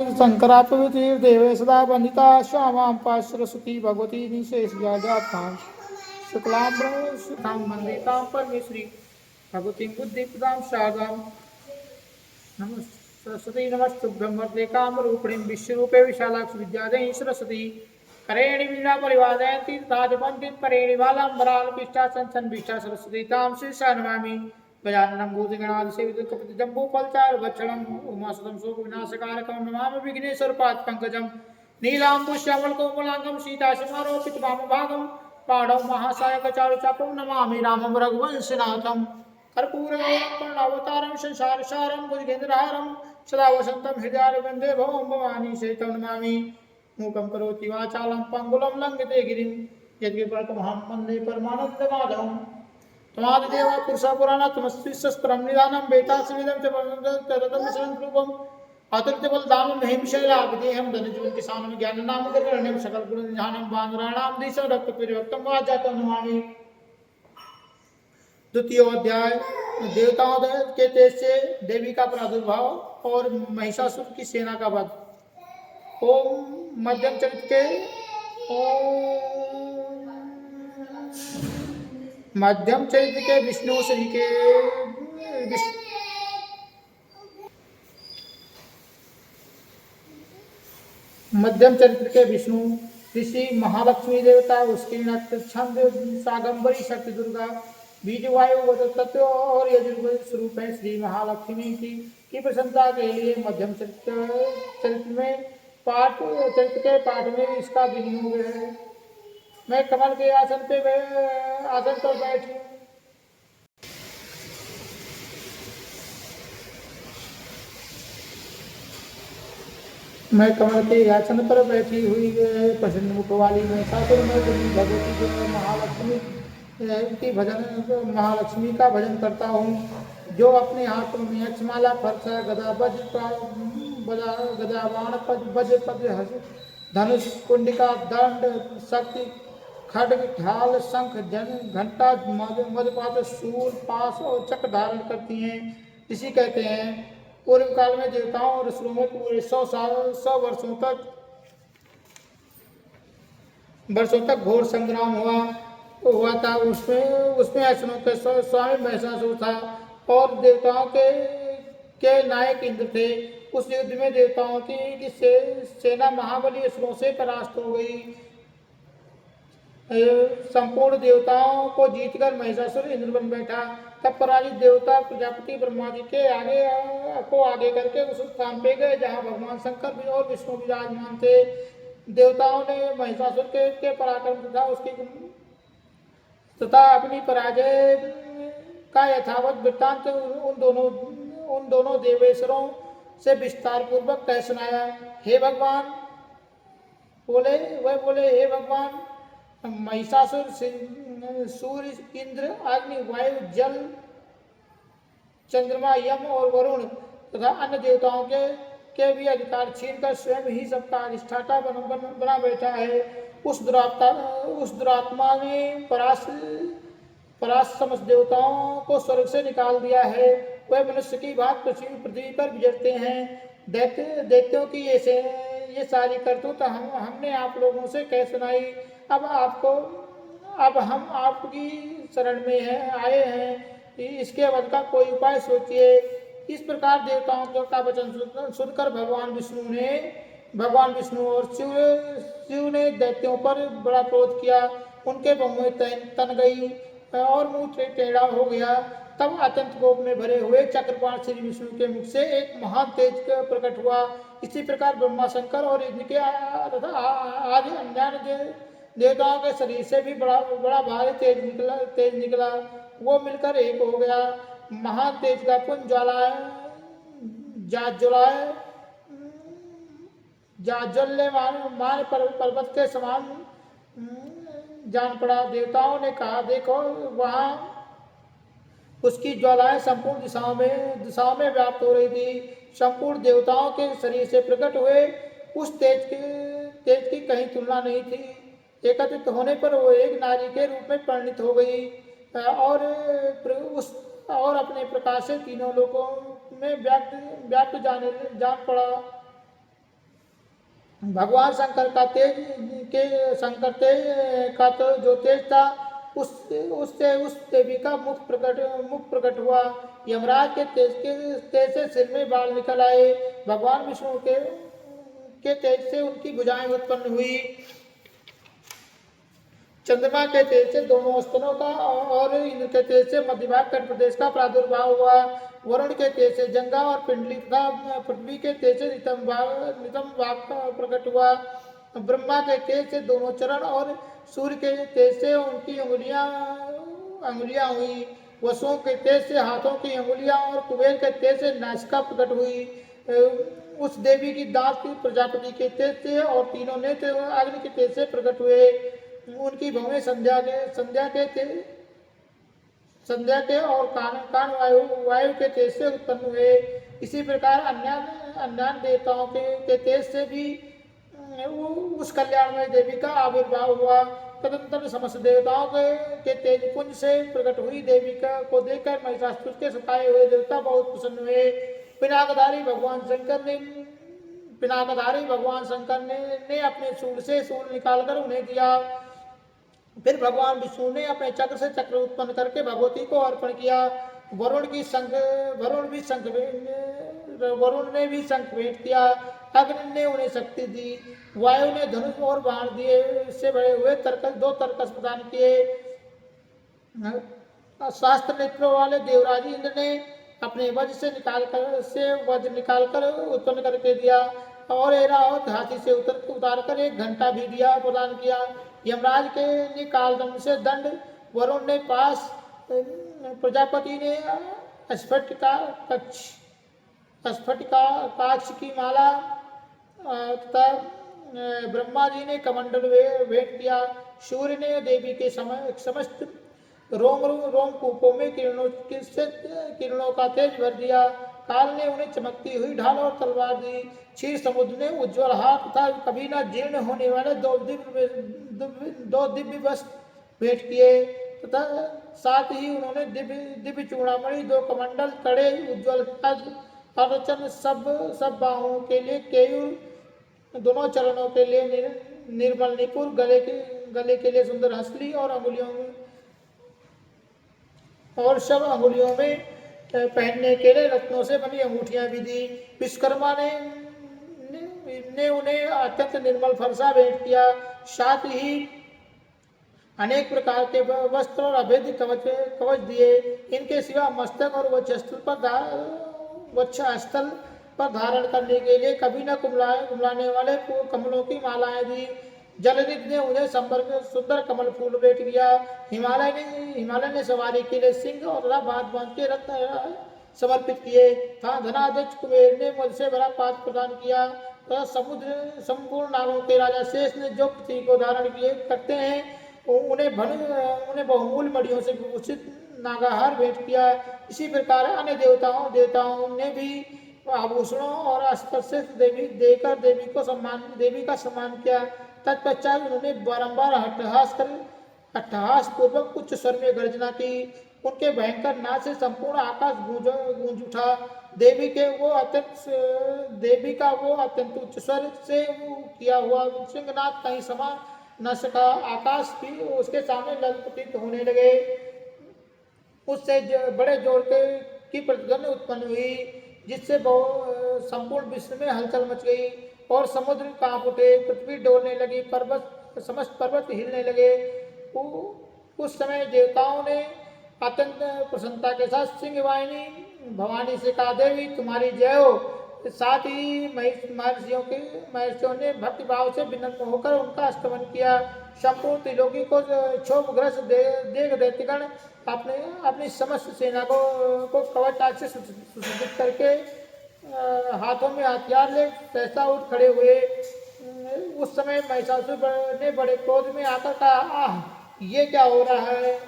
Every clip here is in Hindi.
शंकरापवितीर्देवे सदा वंदिता श्यामां सरस्वती भगवती निशेषव्याजातां शुक्लां ब्रह्मसुतां वन्दितां परमेश्वरी भगवतीं बुद्धिप्रदां शारदां नमः सरस्वती नमस्तुभ्यं वरदे कामरूपिणीं विश्वरूपे विशालाक्षि विद्यादेहि सरस्वती करेणि वीणा परिवादयन्ति ताजपन्थिं करेणि बालाम्बरालपिष्टा सन्सन्विष्टा सरस्वती तां शीर्षा नमामि गजाननं भूतगणादिसेवितं कपितजम्बूफलचारुभक्षणम् उमासुतं शोकविनाशकारकं नमामि विघ्नेश्वरपादपङ्कजं नीलाम्बुश्यामलकोमलाङ्गं सीतासमारोपितवामभागं पाणौ महासायकचारुचापं नमामि रामं रघुवंशनाथं कर्पूरगौरवं संसारसारं भुजगेन्द्रहारं सदा वसन्तं हृदयारविन्दे भवं भवानी सहितं नमामि मूकं करोति वाचालं पङ्गुलं लङ्घयते गिरिं यद्विप्रतमहं वन्दे परमानन्दमाधवम् त्वमादिदेवा पुरुषः पुराणः त्वमस्ति शस्त्रं निधानं वेदासमिदं च तदं शरणरूपम् अतुलितबलधामं हिमशैलाभिदेहं धनजीवनं किसानं ज्ञाननामकरणं सकलगुणनिधानं वानराणां दिशो रक्तपरिवर्तं वाजातं नमामि। द्वितीय अध्याय देवताओं के तेज से देवी का प्रादुर्भाव और महिषासुर की सेना का वध। ओम मध्यम चरित्र के मध्यम चरित्र के विष्णु श्री के मध्यम चरित्र के विष्णु ऋषि महालक्ष्मी देवता उसकी छंद सागंबरी शक्ति दुर्गा बीज वायु तत्व और यजुर्वेद स्वरूप है। श्री महालक्ष्मी की प्रसन्नता के लिए मध्यम चरित्र में पाठ में इसका विनियोग है। मैं कमल के आसन पर बैठी मैं कमल के आसन पर बैठी हुई प्रसन्न मुख वाली महिषासुर भगवती महालक्ष्मी का भजन करता हूँ, जो अपने हाथों में अक्षमाला फरसा गदा बाण वज्र धनुष कुंडिका दंड शक्ति खड्ग ढाल शंख घंटा मधुपात शूल पास और चक्र धारण करती हैं। इसी कहते हैं पूर्व काल में देवताओं और असुरों में पूरे 100 वर्षों तक घोर संग्राम हुआ था। उसमें असुरों के स्वामी महिषासुर था और देवताओं के नायक इंद्र थे। उस युद्ध में देवताओं की सेना महाबली असुरों से परास्त हो गई। संपूर्ण देवताओं को जीतकर महिषासुर इंद्र बन बैठा। तब पराजित देवता प्रजापति ब्रह्मा जी के आगे करके उस स्थान पे गए जहाँ भगवान शंकर और विष्णु विराजमान थे। देवताओं ने महिषासुर के पराक्रम तथा अपनी पराजय का यथावत वृत्तांत उन दोनों देवेश्वरों से विस्तार पूर्वक कह सुनाया। हे भगवान बोले हे भगवान, महिषासुर सूर्य इंद्र अग्नि वायु जल चंद्रमा यम और वरुण तथा अन्य देवताओं के भी अधिकार छीनकर स्वयं ही सबका अधिष्ठाता बना बैठा है। उस दुरात्मा ने परास्त समस्त देवताओं को स्वर्ग से निकाल दिया है। वह मनुष्य की बात पृथ्वी पर विचरते हैं। दैत्यों की ये सारी करतूत हमने आप लोगों से कह सुनाई। अब हम आपकी शरण में आए हैं, इसके वध का कोई उपाय सोचिए। इस प्रकार देवताओं का वचन सुनकर भगवान विष्णु और शिव ने दैत्यों पर बड़ा क्रोध किया। उनके मुंह में तन गई और मुंह टेढ़ा हो गया। तब अत्यंत कोप में भरे हुए चक्रपाण श्री विष्णु के मुख से एक महान तेज प्रकट हुआ। इसी प्रकार ब्रह्मा शंकर और इनके आदि अन्य देवताओं के शरीर से भी बड़ा भारी तेज निकला। वो मिलकर एक हो गया। महान तेज का पुंज ज्वालायमान पर्वत के समान जान पड़ा। देवताओं ने कहा, देखो वहां उसकी ज्वालाएं संपूर्ण दिशाओं में व्याप्त हो रही थी। संपूर्ण देवताओं के शरीर से प्रकट हुए उस तेज की कहीं तुलना नहीं थी। एकत्रित होने पर वो एक नारी के रूप में परिणित हो गई और अपने प्रकाश से तीनों लोकों में व्याप्त जान पड़ा। भगवान शंकर का तेज शंकर तेज का तो जो तेज था उससे उस देवी का मुख प्रकट हुआ। यमराज के तेज से सिर में बाल निकल आए। भगवान विष्णु के तेज से उनकी भुजाएं उत्पन्न हुई। चंद्रमा के तेज से दोनों स्तनों का और इंद्र के तेज से मध्यभाग कट प्रदेश का प्रादुर्भाव हुआ। वरुण के तेज से जंगा और पिंडली तथा पृथ्वी के तेज से नितम भाग प्रकट हुआ। ब्रह्मा के तेज से दोनों चरण और सूर्य के तेज से उनकी अंगुलियां हुई। वसुओं के तेज से हाथों की अंगुलियां और कुबेर के तेज से नासिका प्रकट हुई। उस देवी की दांत प्रजापति के तेज से और तीनों नेत्र अग्नि के तेज से प्रकट हुए। उनकी भवें संध्या के और कान वायु के तेज से उत्पन्न हुए। इसी प्रकार अन्य देवताओं के तेज से भी उस कल्याणमय देवी का आविर्भाव हुआ। तदंतर समस्त देवताओं के तेज पुंज से प्रकट हुई देवी को देखकर महिषासुर के सताए हुए देवता बहुत प्रसन्न हुए। पिनाकधारी भगवान शंकर ने अपने सूंड से सूंड निकालकर उन्हें दिया। फिर भगवान विष्णु ने अपने चक्र से चक्र उत्पन्न करके भगवती को अर्पण किया। वरुण ने भी शंख भेंट किया। अग्नि ने उन्हें शक्ति दी। वायु ने धनुष और बाण दिए। इससे बड़े हुए दो तरकस प्रदान किए। शास्त्र नेत्रों वाले देवराज इंद्र ने अपने वज्र निकालकर उत्पन्न करके दिया और ऐरावत हाथी से उतारकर एक घंटा भी दिया प्रदान किया। यमराज ने कालदंड से दंड, वरुण ने पास, प्रजापति ने स्फटिकाक्ष की माला तथा ब्रह्मा जी ने कमंडल भेंट किया। सूर्य ने देवी के समस्त रोमकूपों में किरणों का तेज भर दिया। काल ने उन्हें चमकती हुई ढाल और तलवार दी। क्षीर समुद्र ने उज्ज्वल हाथ तथा कभी न जीर्ण होने वाले दो दिव्य वस्त्र भेंट किए तथा साथ ही उन्होंने दिव्य चूड़ामणि, दो कमंडल, कड़े, उज्ज्वल अर्चन, सब बाहुओं के लिए केयूर, दोनों चरणों के लिए निर्मल निपुर, गले के लिए सुंदर हंसली और सब अंगुलियों में पहनने के लिए रत्नों से बनी अंगूठियां भी दी। विश्वकर्मा ने उन्हें अत्यंत निर्मल फरसा भेंट किया। साथ ही अनेक प्रकार के वस्त्र और अभेद्य कवच दिए। इनके सिवा मस्तक और वक्षस्थल पर धारण करने के लिए कभी न कुमलाने वाले कमलों की मालाएं दी। जलनिधि ने उन्हें सुंदर कमल फूल भेंट किया। हिमालय ने सवारी के लिए सिंह और बांध के रत्न समर्पित किए। धनाध्यक्ष कुबेर ने मद से भरा पात्र प्रदान किया। संपूर्ण नागों के राजा शेष ने जो पृथ्वी को धारण करते हैं उन्हें बहुमूल्य मणियों से विभूषित नागाहार भेंट किया। इसी प्रकार अन्य देवताओं ने भी आभूषणों और अस्त्र से देकर देवी का सम्मान किया। तत्पश्चात उन्होंने बारंबार अट्टहास पूर्वक उच्च स्वर में गर्जना की। उनके भयंकर नाद से संपूर्ण आकाश गूंज उठा। देवी का वो अत्यंत उच्च स्वर से किया हुआ सिंहनाद कहीं समा न सका। आकाश भी उसके सामने ललपटित होने लगे। उससे बड़े जोर की प्रतिध्वनि उत्पन्न हुई, जिससे संपूर्ण विश्व में हलचल मच गई और समुद्र कांप उठे, पृथ्वी डोलने लगी, समस्त पर्वत हिलने लगे। उस समय देवताओं ने अत्यंत प्रसन्नता के साथ सिंह वाहिनी भवानी से कहा, देवी तुम्हारी जय हो। साथ ही महर्षियों ने भक्ति भाव से विनम्र होकर उनका स्तमन किया। संपूर्ण त्रिलोकी को क्षोभग्रस्त देख दैत्यगण अपनी समस्त सेना को कवच से सुसज्जित करके हाथों में हथियार ले सहसा उठ खड़े हुए। उस समय महिषासुर ने बड़े क्रोध में आकर कहा, आह, ये क्या हो रहा है।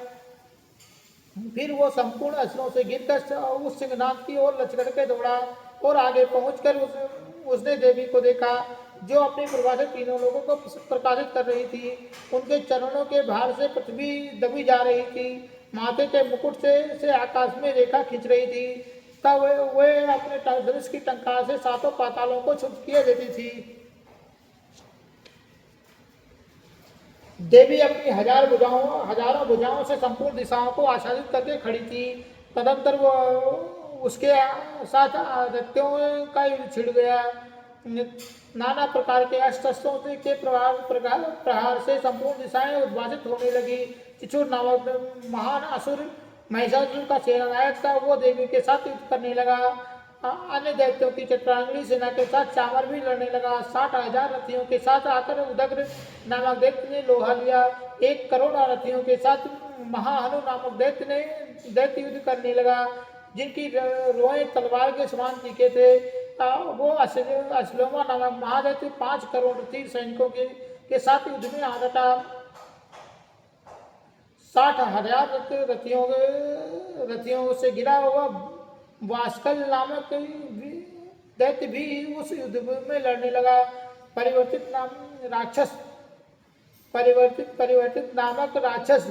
फिर वो संपूर्ण असुरों से गिरकर उस सिंहनाद की ओर लचकड़ के दौड़ा और आगे पहुंचकर उसने देवी को देखा, जो अपनी प्रभा से तीनों लोगों को प्रकाशित कर रही थी। उनके चरणों के भार से पृथ्वी दबी जा रही थी। माथे के मुकुट से आकाश में रेखा खींच रही थी। तब वे अपने धनुष की टंकार से सातों पातालों को छुप किए देती थी। देवी अपनी हजारों भुजाओं से संपूर्ण दिशाओं को आच्छादित करके खड़ी थी। तदंतर वो उसके साथ दैत्यों का युद्ध छिड़ गया। नाना प्रकार के अस्त्रों के प्रहार से संपूर्ण दिशाएं उद्भासित होने लगी। चिचुर नामक महान असुर महिषासुर का सेनानायक था, वो देवी के साथ युद्ध करने लगा। अन्य दैत्यों की चतुरांगली सेना के साथ चामर भी लड़ने लगा। 60,000 रथियों के साथ आकर उदग्र नामक दैत्य ने लोहा लिया। 1 करोड़ रथियों के साथ महाहनु नामक दैत्य युद्ध करने लगा, जिनकी रोएं तलवार के समान तीखे थे। वो अश्लोमा नामक महादैत्य 5 करोड़ तीर सैनिकों के साथ युद्ध में आ डटा। 60,000 रथियों से गिरा हुआ वास्कल नामक दैत्य भी उस युद्ध में लड़ने लगा। परिवर्तित नामक राक्षस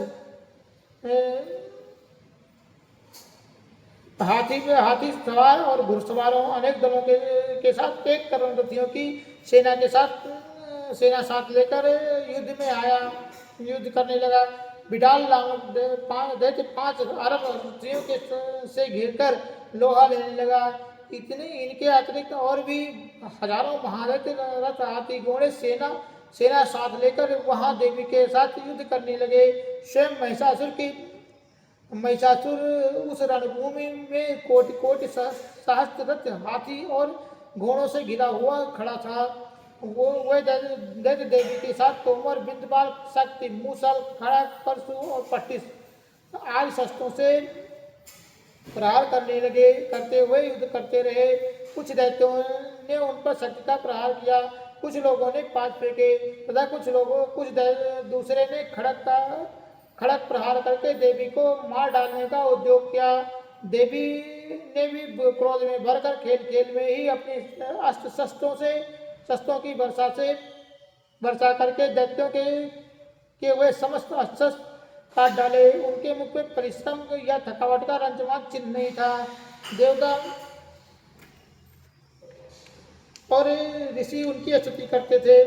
हाथी सवार और घुड़सवारों अनेक दलों के साथ 1 करोड़ रथियों की सेना साथ लेकर युद्ध करने लगा। बिडाल नामक दैत्य 5 अरब रथियों से घिरकर लोहा लेने लगा। इनके अतिरिक्त और भी हजारों महादैत्य रथ हाथी घोड़े सेना साथ लेकर वहां देवी के साथ युद्ध करने लगे। स्वयं महिषासुर उस रणभूमि में कोटि सहस्त्र रथ हाथी और घोड़ों से घिरा हुआ खड़ा था। वह दैत्य देवी के साथ तोमर, बिंदपाल, शक्ति, मूसल, खड़ग, परशु और पट्टिस आदि शस्त्रों से प्रहार करते हुए युद्ध करते रहे। कुछ दैत्यों ने उन पर शक्ति का प्रहार किया, कुछ लोगों ने पांच फेंके तथा कुछ दूसरे ने खड़क प्रहार करके देवी को मार डालने का उद्योग किया। देवी ने भी क्रोध में भरकर खेल में ही अपने अस्त्र शस्त्रों की वर्षा करके दैत्यों के वे समस्त अस्त्र काट डाले। उनके मुख में परिश्रम या थकावट का रंजमान चिन्ह नहीं था। देवता और ऋषि उनकी स्तुति करते थे।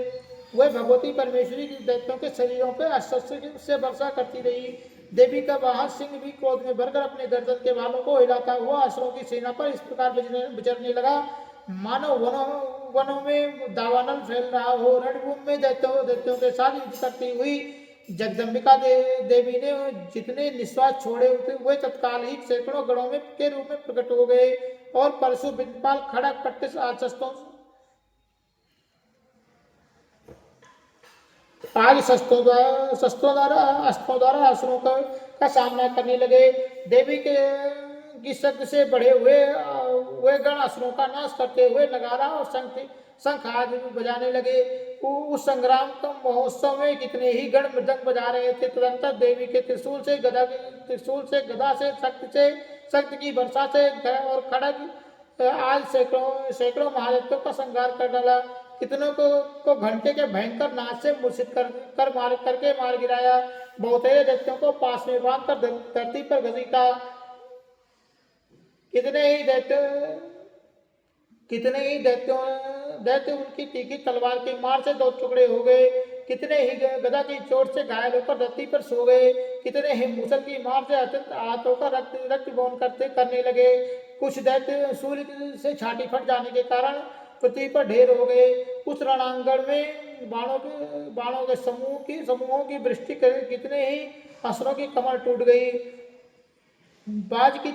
वह भगवती परमेश्वरी दैत्यों के शरीरों पर अस्त्र से वर्षा करती रही। देवी का वाहन सिंह भी क्रोध में भरकर अपने गर्दन के बालों को हिलाता हुआ असुरों की सेना पर इस प्रकार विचरने लगा, मानो वनों में दावानल फैल रहा हो। रणभूमि में दैत्यों के साथ युद्ध करती हुई जगदम्बिका देवी ने जितने निश्वास छोड़े वे तत्काल ही सैकड़ों गणों में के रूप में प्रकट हो गए और परशु, बिंदपाल, खड़ग, पट्टिस आदि शस्त्रों द्वारा असुरों का सामना करने लगे। देवी की शक्ति से बढ़े हुए गण असुरों का नाश करते हुए नगारा और शंख आदि बजाने लगे। उस संग्राम का महोत्सव में कितने ही गण मृदंग बजा रहे थे। तदंतर देवी के त्रिशूल से गदा से शक्ति की वर्षा से और खड़ग आज सैकड़ों महारथियों का संहार कर डाला। कितनों को घंटे के भयंकर नाच से मूर्छित करके मार गिराया। बहुतेरे दैत्यों को पास में बांध कर धरती पर घसीटा। कितने ही दैत्य उनकी तीखी तलवार की मार से 2 टुकड़े हो गए। कितने ही गदा की चोट से घायल होकर धरती पर सो गए। कितने ही मूसल की मार से अत्यंत आहत होकर रक्त बौन करने लगे। कुछ दैत्य सूर्य से छाती फट जाने के कारण पृथ्वी पर ढेर हो गए। उस रणांगण में बाणों के समूहों की वृष्टि कितने ही असुरों की कमर टूट गई। बाज की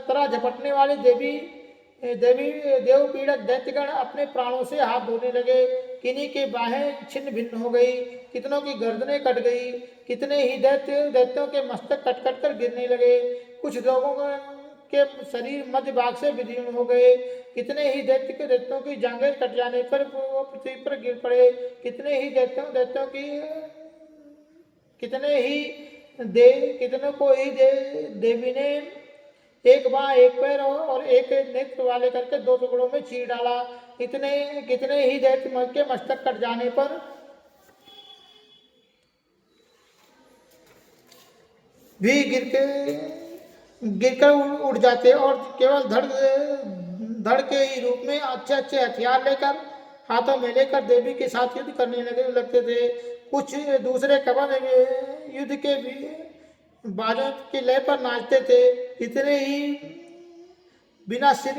तरह झपटने वाली देव पीड़क दैत्यगण अपने प्राणों से हाथ धोने लगे। किन्हीं की बाहें छिन्न भिन्न हो गई, कितनों की गर्दनें कट गई। कितने ही दैत्यों के मस्तक कट कर गिरने लगे। कुछ लोगों के शरीर मध्य भाग से विदीर्ण हो गए। कितने ही दैत्यों की जांघें कट जाने पर वो पृथ्वी पर गिर पड़े। कितनों को ही देवी ने एक बाँ, एक पैर और एक नेत्र वाले करके 2 टुकड़ों में चीर डाला। कितने ही दैत्य के मस्तक कट जाने पर भी गिरकर उड़ जाते और केवल धड़ के ही रूप में अच्छे हथियार लेकर हाथों में लेकर देवी के साथ युद्ध करने लगते थे। कुछ दूसरे कवच युद्ध के भी बाजों के लय पर नाचते थे। इतने ही बिना सिर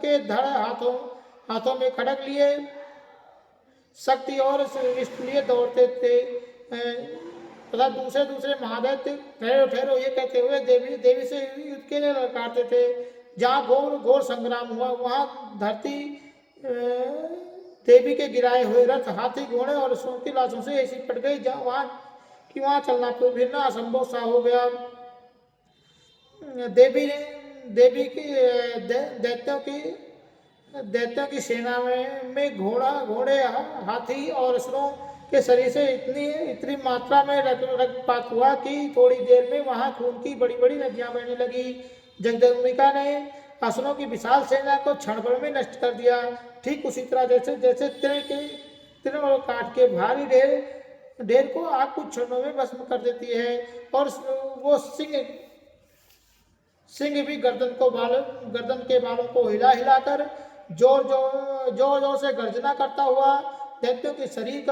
के धड़ हाथों में खड़क लिए शक्ति और लिए दौड़ते थे तथा दूसरे महादैत्य ठहरो ठहरो ये कहते हुए देवी से युद्ध के लिए ललकारते थे। जहाँ घोर संग्राम हुआ वहाँ धरती देवी के गिराए हुए रथ, हाथी, घोड़े और अश्वों की लाशों से ऐसी पट गई वहाँ चलना फिरना असंभव सा हो गया। देवी की दैत्यों की सेना में घोड़े, हाथी और असुरों के शरीर से इतनी मात्रा में रक्तपात हुआ कि थोड़ी देर में वहां खून की बड़ी बड़ी नदियां बहने लगी। जगदम्बिका ने असुरों की विशाल सेना को क्षण भर में नष्ट कर दिया। ठीक उसी तरह जैसे तिल और काट के भारी ढेर को आग कुछ क्षणों में भस्म कर देती है और वो सिंह भी गर्दन के बालों को हिला हिलाकर जोर से गर्जना करता हुआ दैत्यों के शरीर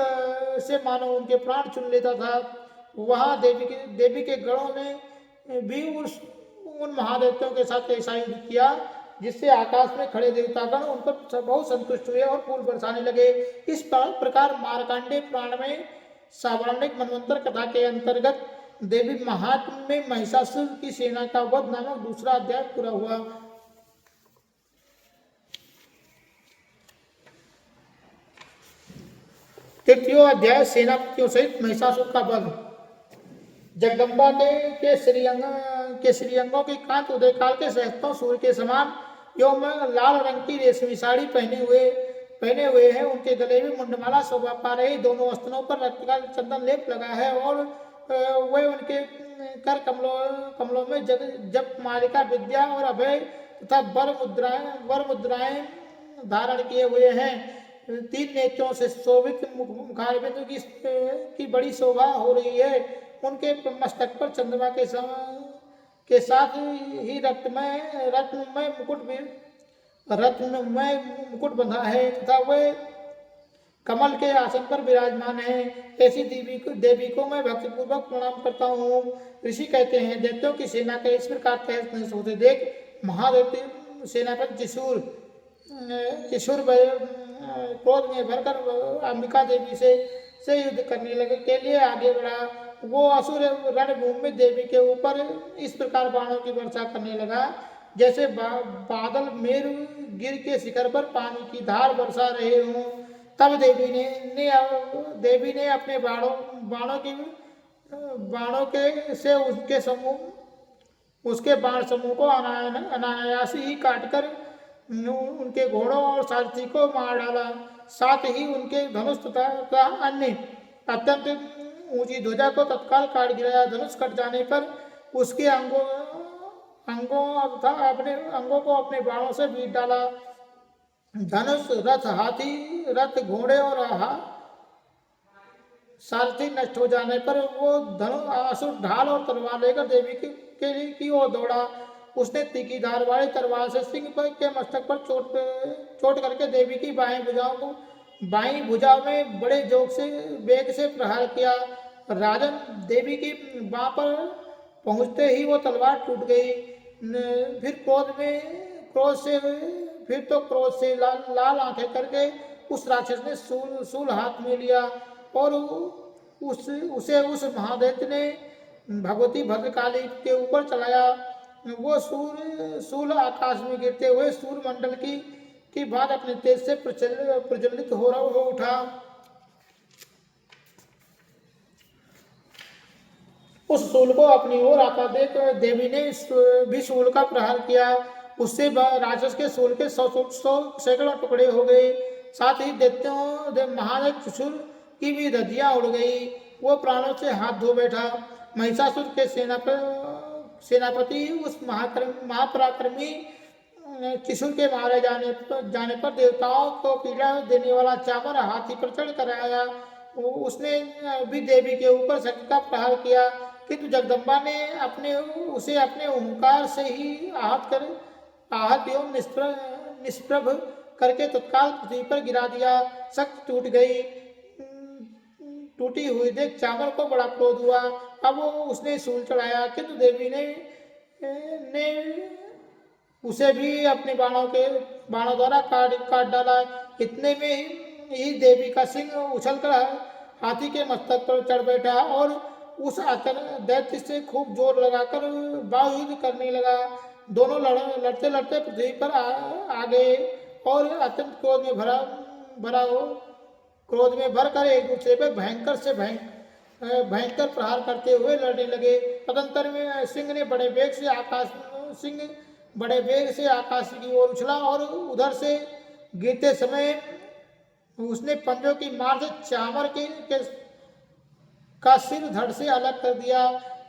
से मानो उनके प्राण चुन लेता था। वहां देवी के गणों ने भी उन महादैत्यों के साथ ऐसा युद्ध किया जिससे आकाश में खड़े देवतागण उन पर बहुत संतुष्ट हुए और फूल बरसाने लगे। इस प्रकार मार्कंडेय पुराण में सावर्णिक मनवंतर कथा के अंतर्गत देवी महात्म्य में महिषासुर की सेना का वध नामक दूसरा अध्याय पूरा हुआ। तृतीय अध्याय सेनापतियों सहित महिषासुर का वध। जगदम्बा के श्रीअंगों की कांति उदय काल के सहस्त्रों सूर्य के समान एवं लाल रंग की रेशमी साड़ी पहने हुए हैं। उनके गले में मुंडमाला शोभा पा रही, दोनों स्तनों पर रक्त का चंदन लेप लगा है और वे उनके कर कमलों में जप मालिका विद्या और अभय तथा वर मुद्राएं धारण किए हुए हैं। 3 नेत्रों से शोभित मुखारबिंदु की बड़ी शोभा हो रही है। उनके मस्तक पर चंद्रमा के साथ ही रत्नमय मुकुट बंधा है तथा वे कमल के आसन पर विराजमान है। ऐसी देवी को मैं भक्तिपूर्वक प्रणाम करता हूँ। ऋषि कहते हैं, दैत्यों की सेना के इस प्रकार तहस नहस होते देख महादैत्य सेनापति चिशुर क्रोध में भरकर अंबिका देवी से युद्ध करने लगे के लिए आगे बढ़ा। वो असुर रणभूमि में देवी के ऊपर इस प्रकार बाणों की वर्षा करने लगा जैसे बादल मेरु गिर के शिखर पर पानी की धार बरसा रहे हों। तब देवी ने अपने बाणों के से उसके बाण समूह को अनायास ही काटकर उनके घोड़ों और सारथी को मार डाला। साथ ही उनके धनुष तथा अन्य अत्यंत ऊंची ध्वजा को तत्काल काट गिराया। धनुष कट जाने पर उसके अंगों को अपने बाणों से बीट डाला। धनुष, रथ, हाथी, रथ, घोड़े और सारथी नष्ट हो जाने पर वो असुर ढाल और तलवार लेकर देवी की ओर दौड़ा। उसने तीखी धार वाली तलवार से सिंह के मस्तक पर चोट करके देवी की बाईं भुजा में बड़े वेग से प्रहार किया। राजन, देवी की बाँ पर पहुंचते ही वो तलवार टूट गई। फिर क्रोध से लाल आंखें करके उस राक्षस ने सूल हाथ में लिया और उसे उस महादैत्य ने भगवती भद्रकाली के ऊपर चलाया। वो सूल आकाश में गिरते हुए सूर्य मंडल की बात अपने तेज से प्रज्वलित हो उठा। उस सूल को अपनी ओर आता देख देवी ने भी सूल का प्रहार किया। उससे राक्षस के सूल के 100 सैकड़ों टुकड़े हो गए। साथ ही महादैत्य चिशुर की भी धज्जियां उड़ गई। वो प्राणों से हाथ धो बैठा। महिषासुर के सेनापति उस महापराक्रमी चिशुर के मारे जाने पर देवताओं को पीड़ा देने वाला चामर हाथी पर चढ़ कर आया। उसने भी देवी के ऊपर शक्ति का प्रहार किया, किंतु जगदम्बा ने उसे अपने ओंकार से ही आहत एवं निष्प्रभ करके तत्काल पृथ्वी पर गिरा दिया। शक्ति टूट गई। टूटी हुई देख चावल को बड़ा क्रोध हुआ। अब वो उसने शूल चढ़ाया, किंतु देवी ने उसे भी अपने बाणों द्वारा काट डाला। इतने में ही देवी का सिंह उछलकर हाथी के मस्तक पर चढ़ बैठा और उस दैत्य से खूब जोर लगाकर बाहुयुद्ध करने लगा। दोनों लड़ते लड़ते पृथ्वी पर आ गए और अत्यंत क्रोध में भरकर एक दूसरे पर भयंकर प्रहार करते हुए लड़ने लगे। तदंतर में सिंह बड़े वेग से आकाश की ओर उछला और उधर से गिरते समय उसने पंजों की मार से चामर का सिर धड़ से अलग कर दिया।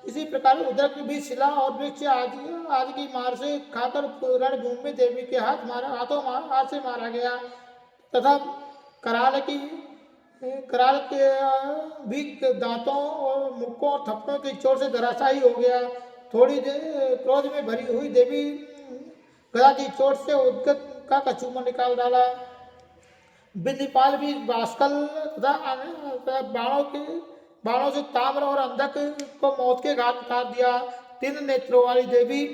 इसी प्रकार उदक भी शिला और वृक्ष आदि की मार से खाकर रणभूमि में देवी के हाथ से मारा गया तथा कराल के भी दांतों और मुक्कों और थप्पड़ों की चोट से धराशायी हो गया। थोड़ी देर क्रोध में भरी हुई देवी गदा की चोट से उद्गत का कछुआ निकाल डाला। बिंदीपाल भी बाष्कल तथा बाणों से ताम्र और अंधक को मौत के घाट उतार दिया। 3 नेत्रों वाली देवी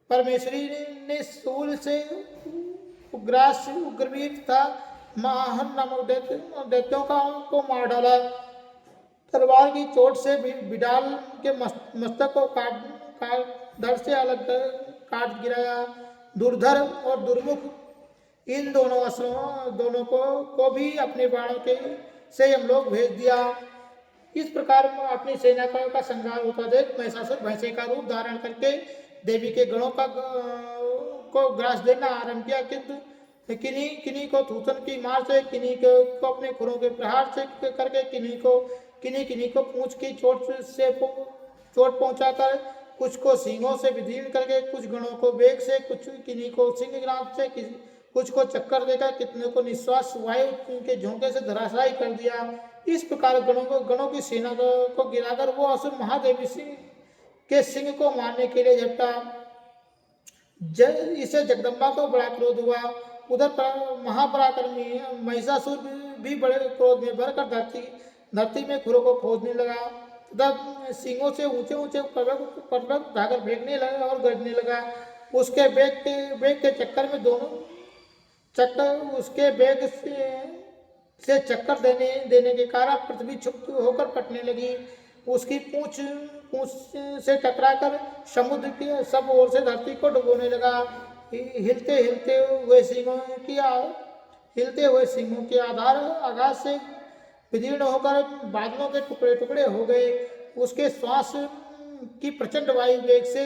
परमेश्वरी ने शूल से उग्रवीर तथा महान नामक दैत्यों को मार डाला। तलवार की चोट से बिडाल के मस्तक को धड़ से अलग काट गिराया। दुर्धर और दुर्मुख इन दोनों को भी अपने बाणों से यमलोक भेज दिया। इस प्रकार अपनी सेना का संहार होता देख महिषासुर भैंसे का रूप धारण करके देवी के गणों को ग्रास देना आरंभ किया, किंतु किन्हीं को थूथन की मार से, किन्हीं को अपने खुरों के प्रहार से करके, किन्हीं को पूंछ की चोट पहुंचाकर, कुछ को सींगों से विदीर्ण करके, कुछ गणों को वेग से, किन्हीं को सिंह ग्रास से, कुछ को चक्कर देकर, कितने को निश्वास वायु के झोंके से धराशायी कर दिया। इस प्रकार गणों की सेना को गिराकर वो असुर महादेवी के सिंह को मारने के लिए झपटा। इसे जगदम्बा को बड़ा क्रोध हुआ। उधर महापराक्रमी महिषासुर भी बड़े क्रोध में भरकर धरती में खुरों को खोदने लगा तथा सिंगों से ऊंचे ऊंचे पर्वत उठाकर फेंकने लगा और गरजने लगा। उसके बेग के चक्कर में उसके बेग से चक्कर देने के कारण पृथ्वी क्षुब्ध होकर फटने लगी। उसकी पूंछ से टकराकर समुद्र की सब ओर से धरती को डुबोने लगा। हिलते हुए सिंहों के आघात से विदीर्ण होकर बादलों के टुकड़े टुकड़े हो गए। उसके श्वास की प्रचंड वायु वेग से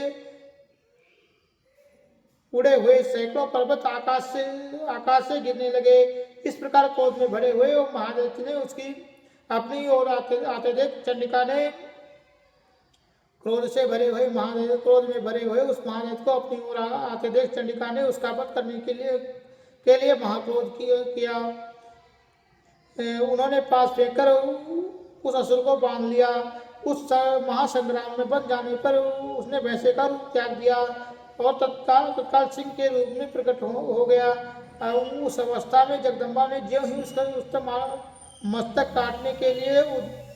उड़े हुए सैकड़ों पर्वत आकाश से गिरने लगे। इस प्रकार क्रोध में भरे हुए और महादेव ने उसकी अपनी ओर आते देख चंडिका ने क्रोध में भरे हुए उस महादेव को अपनी ओर आते देख चंडिका ने उसका वध करने के लिए महाक्रोध किया। उन्होंने पास फेंककर उस असुर को बांध लिया। उस महासंग्राम में बच जाने पर उसने भैंसे का रूप त्याग दिया और तत्काल सिंह के रूप में प्रकट हो गया। उस अवस्था में जगदम्बा ने ज्यों ही उसका मस्तक काटने के लिए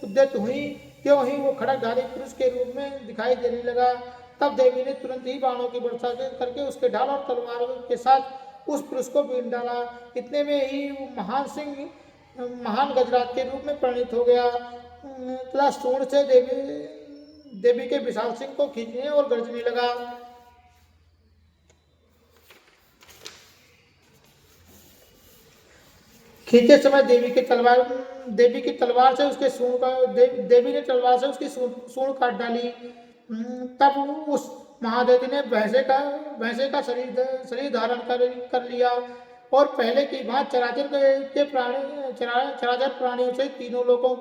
उद्यत हुई, त्यों ही वो खड़गधारी पुरुष के रूप में दिखाई देने लगा। तब देवी ने तुरंत ही बाणों की वर्षा करके उसके ढाल और तलवार के साथ उस पुरुष को बीन डाला। इतने में ही महान सिंह महान गजराज के रूप में परिणित हो गया तथा सूंड से देवी के विशाल सिंह को खींचने और गरजने लगा। खींचते समय देवी की तलवार से उसके देवी ने तलवार से उसकी सूंड काट डाली। तब उस महादेवी ने भैंसे का शरीर धारण कर लिया और पहले की भांति चराचर प्राणियों से तीनों लोगों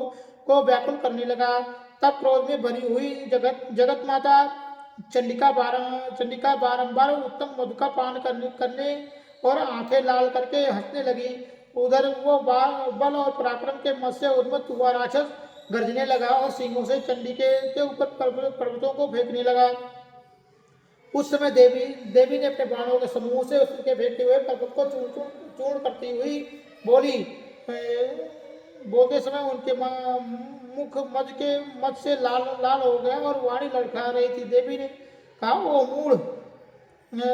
को व्याकुल करने लगा। तब क्रोध में भरी हुई जगत माता चंडिका बारंबार उत्तम मधु का पान करने और आंखें लाल करके हंसने लगी। उधर वो बल और पराक्रम के मत से उन्मत्त हुआ राक्षस गरजने लगा और सींगों से चंडी के ऊपर पर्वतों को फेंकने लगा। उस समय देवी देवी ने अपने बाणों के समूह से उसके फेंके हुए पर्वत को चूर्ण करती हुई बोली। बोलते समय उनके मुख मज से लाल लाल हो गया और वाणी लड़खड़ा रही थी। देवी ने कहा, ओ मूढ़,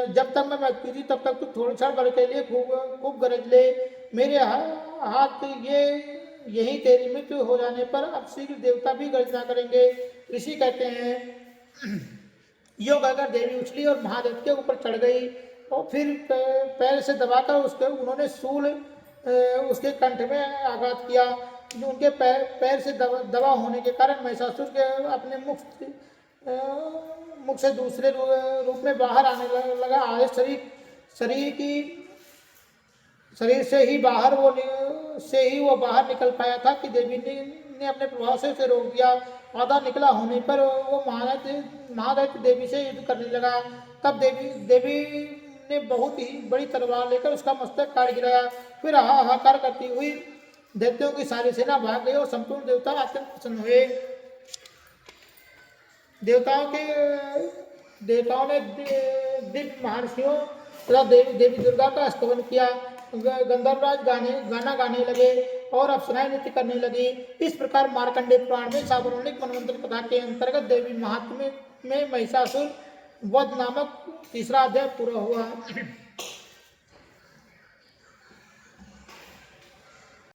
जब तक मैं बचती थी तब तक तू थोड़ी क्षण भर के लिए खूब खूब गरज ले। मेरे हाथ ये यही तेरी मृत्यु हो जाने पर अब शीघ्र देवता भी गर्जना करेंगे। ऋषि कहते हैं, यो कहकर देवी उछली और महादेव के ऊपर चढ़ गई और फिर पैर से दबाकर उसके उन्होंने शूल उसके कंठ में आघात किया। उनके पैर से दबा होने के कारण महिषासुर के अपने मुख से दूसरे रूप में बाहर आने लगा। आधे शरीर से ही वो बाहर निकल पाया था कि देवी ने अपने प्रभाव से उसे रोक दिया। आधा निकला होने पर वो महादैत्य देवी से युद्ध करने लगा। तब देवी ने बहुत ही बड़ी तलवार लेकर उसका मस्तक काट गिराया। फिर हाहाकार करती हुई दैत्यों की सारी सेना भाग गई और संपूर्ण देवता अत्यंत प्रसन्न हुए। देवताओं ने दिव्य महर्षियों तथा देवी दुर्गा का स्तवन किया। गंधर्वराज गाना गाने लगे और अप्सराएं नृत्य करने लगी। इस प्रकार मार्कंडेय पुराण में सार्वजनिक मनवंतर कथा के अंतर्गत देवी महात्म्य में महिषासुर वध नामक तीसरा अध्याय पूरा हुआ।